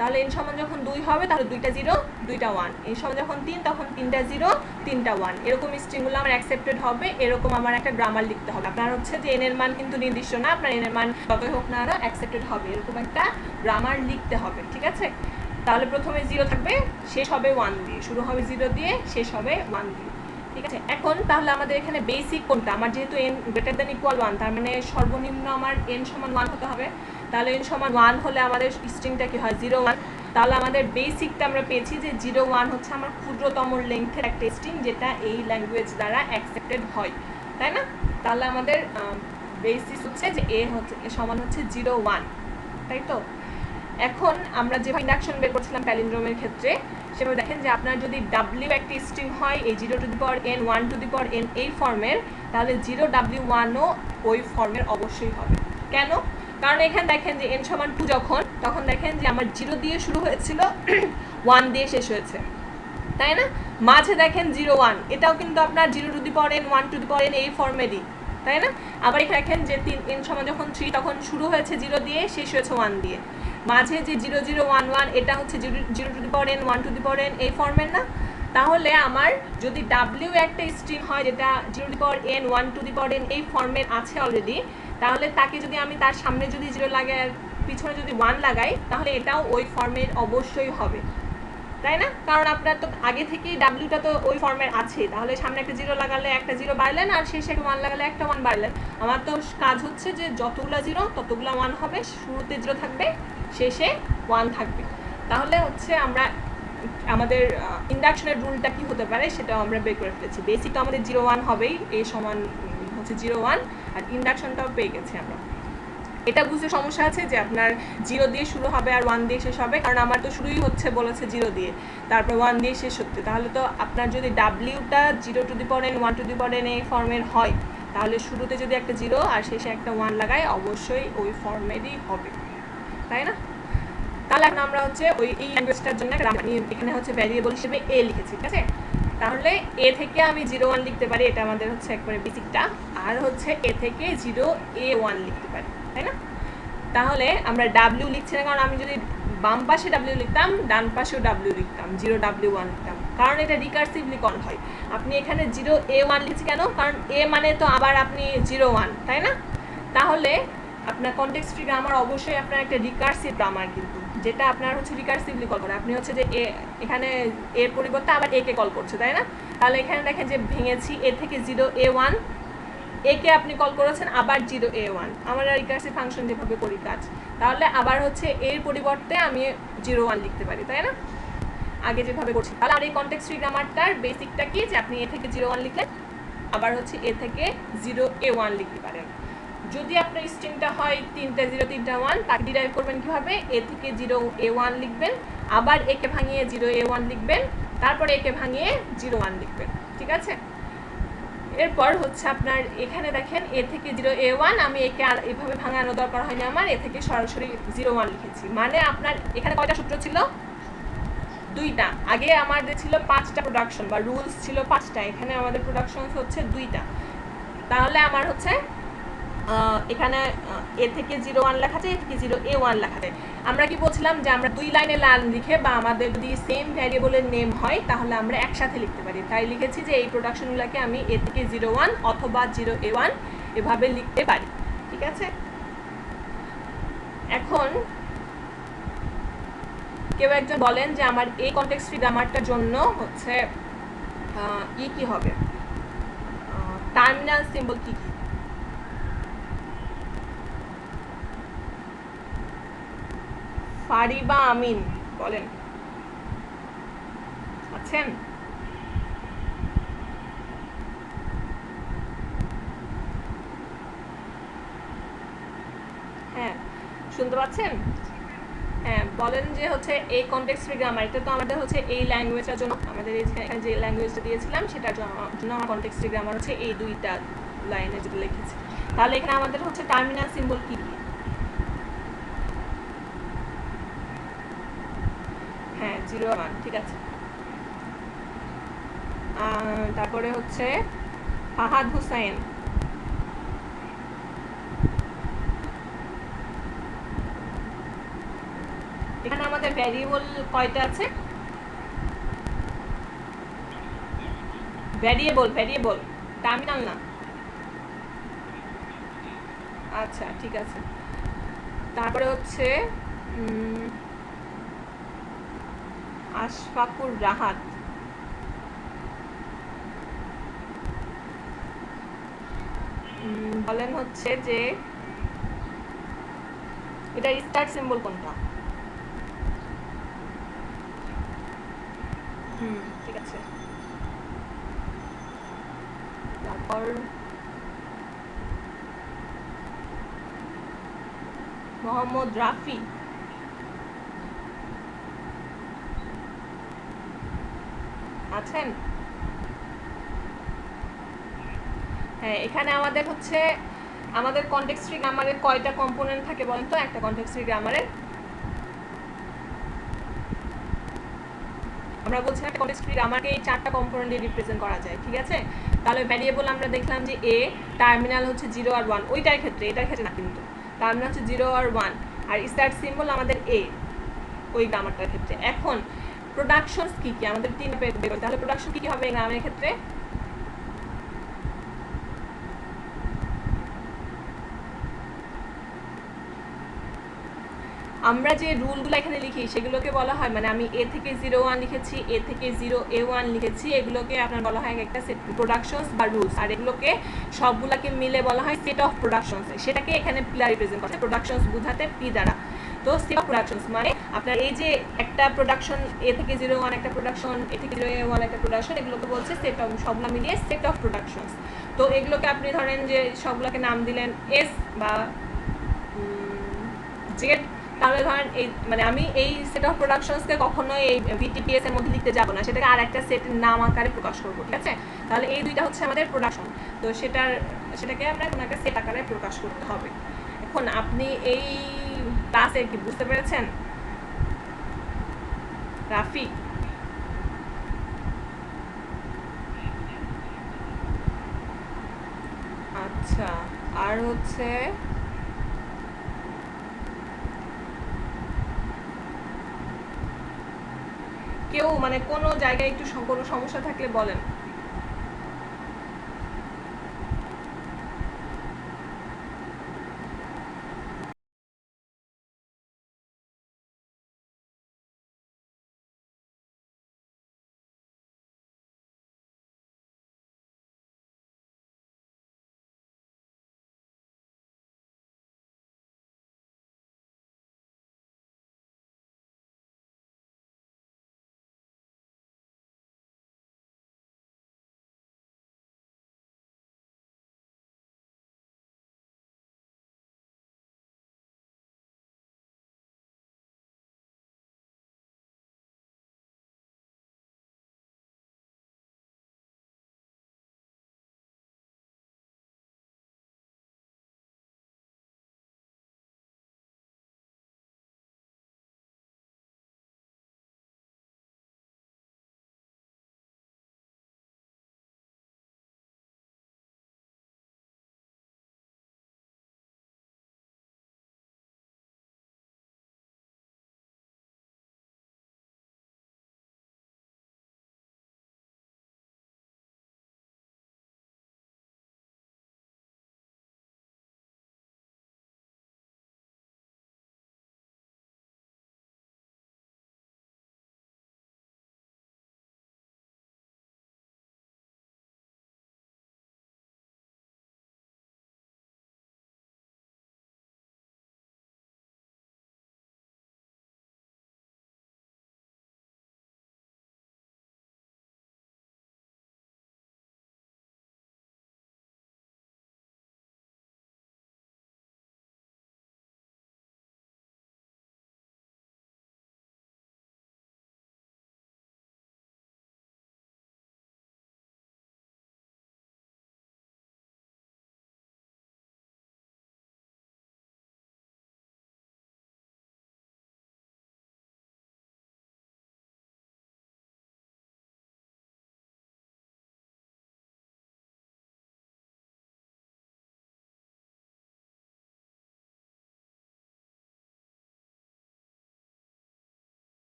S1: তাহলে n সমান যখন 2 হবে তাহলে 2টা 0 2টা 1, n সমান যখন 3 তখন 3টা 0 3টা 1, এরকম স্ট্রিংগুলো আমার অ্যাকসেপ্টেড হবে, এরকম আমার একটা গ্রামার লিখতে হবে। আপনার হচ্ছে যে n এর মান কিন্তু নির্দিষ্ট না, আপনার n এর মান যতই হোক না অ্যাকসেপ্টেড হবে, এরকম একটা গ্রামার লিখতে হবে, ঠিক আছে। তাহলে প্রথমে 0 থাকবে, শেষ হবে 1 দিয়ে, শুরু হবে 0 দিয়ে, শেষ হবে 1 দিয়ে, ঠিক আছে। এখন তাহলে আমাদের এখানে বেসিক কোনটা, আমার যেহেতু n গ্রেটার দ্যান ইকুয়াল 1 তার মানে সর্বনিম্ন আমার n সমান 1 হতে হবে। তাহলে n সমান 1 হলে আমাদের স্ট্রিংটা কি হয় 0 1, তাহলে আমাদের বেসিকটা আমরা পেয়েছি যে 0 1 হচ্ছে আমার ক্ষুদ্রতম লেংথের একটা স্ট্রিং যেটা এই ল্যাঙ্গুয়েজ দ্বারা অ্যাকসেপ্টেড হয়, তাই না। তাহলে আমাদের বেসিস হচ্ছে যে এ হচ্ছে এ সমান হচ্ছে 0 1, তাই তো। এখন আমরা যেভাবে ইন্ডাকশন বের করছিলাম প্যালিন্ড্রোমের ক্ষেত্রে, সেভাবে দেখেন যে আপনার যদি W একটি স্ট্রিং হয় এই 0 to the power n 1 to the power n এই ফর্মের, তাহলে 0 W1 ও ওই ফর্মের অবশ্যই হবে। কেন? কারণ এখানে দেখেন যে n সমান 2 যখন, তখন দেখেন যে আমার 0 দিয়ে শুরু হয়েছিল 1 দিয়ে শেষ হয়েছে, তাই না। মাঝে দেখেন 0 1, এটাও কিন্তু আপনার 0 to the power n 1 to the power n এই ফর্মেরই, তাই না। আবার এখানে দেখেন যে n সমান যখন 3 তখন শুরু হয়েছে 0 দিয়ে, শেষ হয়েছে 1 দিয়ে। মাঝে যে 0 0 1 1 এটা হচ্ছে 0 to the power n 1 to the power n এই ফর্মের না। তাহলে আমার যদি W একটা স্ট্রিং হয় যেটা 0 to the power n 1 to the power n এই ফর্মের আছে অলরেডি, তাহলে তাকে যদি আমি তার সামনে যদি 0 লাগাই আর পিছনে যদি 1 লাগাই, তাহলে এটাও ওই ফর্মের অবশ্যই হবে, তাই না। কারণ আপনার তো আগে থেকেই ডাব্লিউটা তো ওই ফর্মের আছে, তাহলে সামনে একটা 0 লাগালে একটা 0 বাড়লেন আর শেষে একটা 1 লাগালে একটা 1 বাড়লেন। আমার তো কাজ হচ্ছে যে যতগুলো 0 ততগুলো 1 হবে, শুরুতে 0 থাকবে, শেষে 1 থাকবে। তাহলে হচ্ছে আমরা আমাদের ইন্ডাকশনের রুলটা কি হতে পারে সেটাও আমরা বের করে ফেলেছি। বেসিক তো আমাদের 0 1 হবেই, এ সমান হচ্ছে 0 1, আর ইন্ডাকশনটাও পেয়ে গেছি আমরা। এটা বুঝতে সমস্যা আছে যে আপনার 0 দিয়ে শুরু হবে আর 1 দিয়ে শেষ হবে, কারণ আমার তো শুরুই হচ্ছে বলেছে 0 দিয়ে, তারপর 1 দিয়ে শেষ হচ্ছে। তাহলে তো আপনার যদি ডাব্লিউটা 0 to the power n 1 to the power n এই ফর্মের হয়, তাহলে শুরুতে যদি একটা 0 আর শেষে একটা 1 লাগাই অবশ্যই ওই ফর্মেরই হবে, তাই না। তাহলে এখন আমরা হচ্ছে ওই এই ল্যাঙ্গুয়েজটার জন্য আমি এখানে হচ্ছে ভ্যারিয়েবল হিসেবে a লিখেছি, ঠিক আছে। তাহলে a থেকে আমি 0 1 লিখতে পারি, এটা আমাদের হচ্ছে একবারে বেসিকটা, আর হচ্ছে a থেকে 0 a 1 লিখতে পারি, তাই না। তাহলে আমরা W লিখছি না, কারণ আমি যদি বাম পাশে W লিখতাম ডান পাশেও W লিখতাম, 0 W1 লিখতাম, কারণ এটা রিকার্সিভলি কল হয়। আপনি এখানে 0 a 1 লিখছি কেন, কারণ a মানে তো আবার আপনি 0 1, তাই না। তাহলে আপনার কনটেক্সট ফ্রি গ্রামার অবশ্যই আপনার একটা রিকার্সিভ গ্রামার, কিন্তু যেটা আপনার হচ্ছে রিকার্সিভলি কল করে। আপনি হচ্ছে যে এখানে এর পরিবর্তে আবার a কে কল করছে, তাই না। তাহলে এখানে দেখেন যে ভেঙেছি, a থেকে 0 a 1, a কে আপনি কল করেছেন আবার 0 a 1, আমরা রিকার্সিভ ফাংশন যেভাবে করি কাজ, তাহলে আবার হচ্ছে এর পরিবর্তে আমি 0 1 লিখতে পারি, তাই না, আগে যেভাবে করছি। তাহলে আর এই কনটেক্সট ফ্রি গ্রামারটার বেসিকটা কি, যে আপনি a থেকে 0 1 লিখলেন, আবার হচ্ছে a থেকে 0 a 1 লিখতে পারেন। যদি আপনার স্ট্রিংটা হয় 3টা 0 3টা 1, তাকে ডিরাইভ করবেন কিভাবে, a থেকে 0 a 1 লিখবেন, আবার a কে ভাঙিয়ে 0 a 1 লিখবেন, তারপরে a কে ভাঙিয়ে 0 1 লিখবেন, ঠিক আছে। এরপর হচ্ছে আপনার এখানে দেখেন a থেকে 0 a 1, আমি একে আর এভাবে ভাঙানো দরকার হয়নি, আমার a থেকে সরাসরি 0 1 লিখেছি। মানে আপনার এখানে কয়টা সূত্র ছিল, দুইটা। আগে আমাদের ছিল 5টা প্রোডাকশন বা রুলস ছিল 5টা, এখানে আমাদের প্রোডাকশন হচ্ছে 2টা। তাহলে আমার হচ্ছে এখানে এ থেকে 01 লেখা যায়, এ থেকে 0A1 লেখা যায়। আমরা কি বলছিলাম যে আমরা 2 লাইনে লাইন লিখে বা আমাদের যদি সেম ভ্যারিয়েবলের নেম হয় তাহলে আমরা একসাথে লিখতে পারি। তাই লিখেছি যে এই প্রোডাকশনগুলোকে আমি এ থেকে 01 অথবা 0A1 এভাবে লিখতে পারি। ঠিক আছে, এখন কেউ একজন বলেন যে আমার এই কনটেক্সট ফ্রি গ্রামারটার জন্য হচ্ছে কি হবে, টার্মিনাল সিম্বল কি কি? ফারিবা আমিন বলেন, আছেন? হ্যাঁ, শুনতে পাচ্ছেন? হ্যাঁ, বলেন যে হচ্ছে এই কনটেক্সট ফ্রি গ্রামার, এটা তো আমাদের হচ্ছে এই ল্যাঙ্গুয়েজটার জন্য, আমাদের এখানে যে ল্যাঙ্গুয়েজটা দিয়েছিলাম সেটার জন্য আমার কনটেক্সট ফ্রি গ্রামার হচ্ছে এই 2টা লাইনে যেটা লিখেছি। তাহলে এখানে আমাদের হচ্ছে টার্মিনাল সিম্বল কি কি? হ্যাঁ, 01, ঠিক আছে। তারপরে হচ্ছে ফাহাদ হুসাইন, এখানে আমাদের ভ্যারিয়েবল কয়টা আছে? ভ্যারিয়েবল, টার্মিনাল না। আচ্ছা, ঠিক আছে। তারপরে হচ্ছে আশফাকুর রাহাত, বলেন হচ্ছে যে এটা স্টার্ট সিম্বল কোনটা? ঠিক আছে। তারপর মোহাম্মদ রাফি, আছেন? হ্যাঁ, এখানে আমাদের হচ্ছে আমাদের কনটেক্সট ফ্রি গ্রামারের কয়টা কম্পোনেন্ট থাকে বলেন তো? একটা কনটেক্সট ফ্রি গ্রামারের আমরা বলছি একটা কনটেক্সট ফ্রি গ্রামারকে এই 4টা কম্পোনেন্ট দিয়ে রিপ্রেজেন্ট করা যায়। ঠিক আছে, তাহলে ভ্যারিয়েবল আমরা দেখলাম যে এ, টার্মিনাল হচ্ছে 0 আর 1, ওইটার ক্ষেত্রে, এটার ক্ষেত্রে না কিন্তু। টার্মিনাল হচ্ছে 0 আর 1, আর স্টার্ট সিম্বল আমাদের এ ওই গ্রামারটার ক্ষেত্রে। এখন প্রোডাকশনস কি কি আমাদের 3টা বের করতে, তাহলে প্রোডাকশন কি কি হবে গ্রামের ক্ষেত্রে? আমরা যে রুলগুলো এখানে লিখি সেগুলোকে বলা হয়, মানে আমি এ থেকে 01 লিখেছি, এ থেকে 0A1 লিখেছি, এগুলোকে আপনার বলা হয় একটা সেট প্রোডাকশনস বা রুলস, আর এগুলোকে সবগুলোকে মিলে বলা হয় সেট অফ প্রোডাকশনস। সেটাকে এখানে পি রিপ্রেজেন্ট করছে, প্রোডাকশনস বোঝাতে পি দ্বারা। তো সেট অফ প্রোডাকশনস মানে আপনার এই যে একটা প্রোডাকশন এ থেকে 01 একটা প্রোডাকশন, এ থেকে 0A1 একটা প্রোডাকশন, এগুলোকে বলছে সেট অফ, সবগুলো মিলিয়ে সেট অফ প্রোডাকশনস। তো এগুলোকে আপনি ধরেন যে সবগুলোকে নাম দিলেন এস বা জেড, তাহলে ধরেন এই মানে আমি এই সেট অফ প্রোডাকশনসকে কখনোই এই ভিটিপিএস এর মধ্যে লিখতে যাব না, সেটাকে আর একটা সেটের নাম আকারে প্রকাশ করব। ঠিক আছে, তাহলে এই দুইটা হচ্ছে আমাদের প্রোডাকশন। তো সেটাকে আমরা কোনো একটা সেট আকারে প্রকাশ করতে হবে। এখন আপনি এই ক্লাসে কি বুঝতে পেরেছেন রাফি? আচ্ছা, আর হচ্ছে কেউ মানে কোনো জায়গায় একটু কোনো সমস্যা থাকলে বলেন।